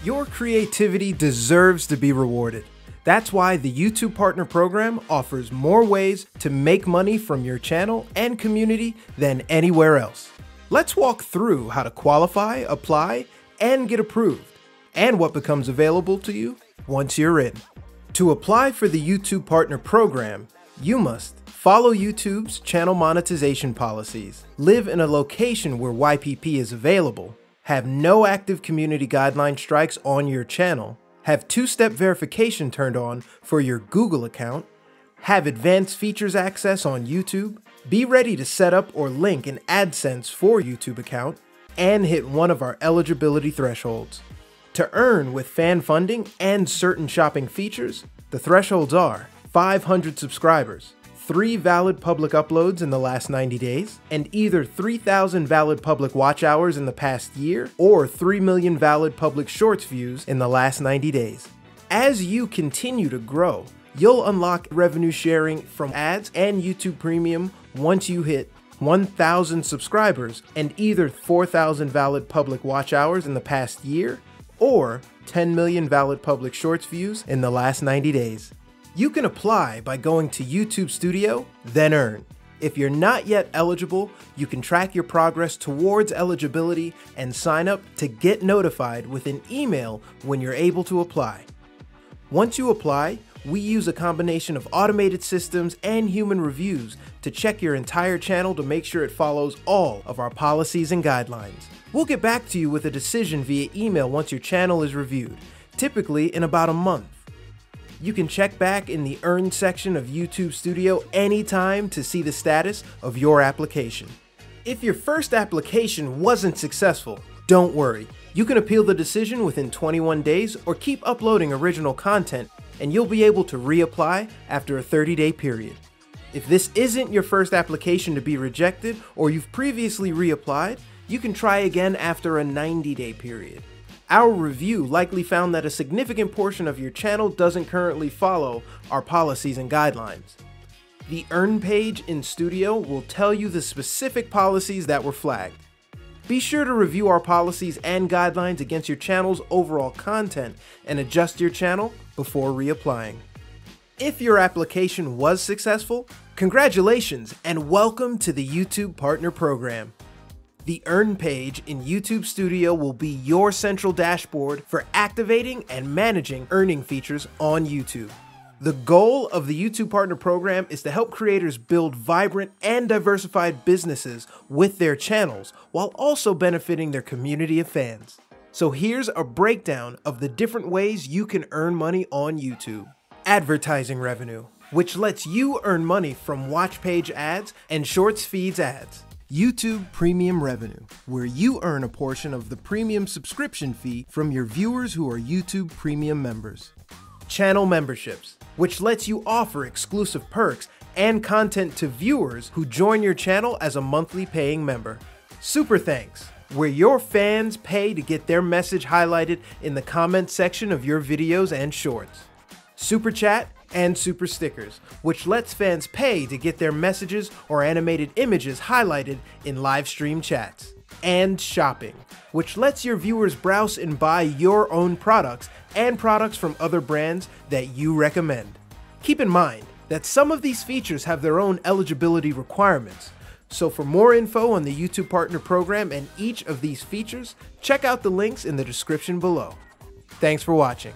Your creativity deserves to be rewarded. That's why the YouTube Partner Program offers more ways to make money from your channel and community than anywhere else. Let's walk through how to qualify, apply, and get approved, and what becomes available to you once you're in. To apply for the YouTube Partner Program, you must follow YouTube's channel monetization policies, live in a location where YPP is available, have no active community guideline strikes on your channel, have two-step verification turned on for your Google account, have advanced features access on YouTube, be ready to set up or link an AdSense for YouTube account, and hit one of our eligibility thresholds. To earn with fan funding and certain shopping features, the thresholds are 500 subscribers, 3 valid public uploads in the last 90 days, and either 3,000 valid public watch hours in the past year, or 3 million valid public shorts views in the last 90 days. As you continue to grow, you'll unlock revenue sharing from ads and YouTube Premium once you hit 1,000 subscribers and either 4,000 valid public watch hours in the past year, or 10 million valid public shorts views in the last 90 days. You can apply by going to YouTube Studio, then earn. If you're not yet eligible, you can track your progress towards eligibility and sign up to get notified with an email when you're able to apply. Once you apply, we use a combination of automated systems and human reviews to check your entire channel to make sure it follows all of our policies and guidelines. We'll get back to you with a decision via email once your channel is reviewed, typically in about a month. You can check back in the Earn section of YouTube Studio anytime to see the status of your application. If your first application wasn't successful, don't worry. You can appeal the decision within 21 days or keep uploading original content, and you'll be able to reapply after a 30-day period. If this isn't your first application to be rejected or you've previously reapplied, you can try again after a 90-day period. Our review likely found that a significant portion of your channel doesn't currently follow our policies and guidelines. The Earn page in Studio will tell you the specific policies that were flagged. Be sure to review our policies and guidelines against your channel's overall content and adjust your channel before reapplying. If your application was successful, congratulations and welcome to the YouTube Partner Program. The Earn page in YouTube Studio will be your central dashboard for activating and managing earning features on YouTube. The goal of the YouTube Partner Program is to help creators build vibrant and diversified businesses with their channels while also benefiting their community of fans. So here's a breakdown of the different ways you can earn money on YouTube. Advertising revenue, which lets you earn money from watch page ads and shorts feeds ads. YouTube Premium revenue, where you earn a portion of the premium subscription fee from your viewers who are YouTube Premium members. Channel memberships, which lets you offer exclusive perks and content to viewers who join your channel as a monthly paying member. Super Thanks, where your fans pay to get their message highlighted in the comment section of your videos and shorts. Super Chat and Super Stickers, which lets fans pay to get their messages or animated images highlighted in live stream chats. And Shopping, which lets your viewers browse and buy your own products and products from other brands that you recommend. Keep in mind that some of these features have their own eligibility requirements, so for more info on the YouTube Partner Program and each of these features, check out the links in the description below. Thanks for watching.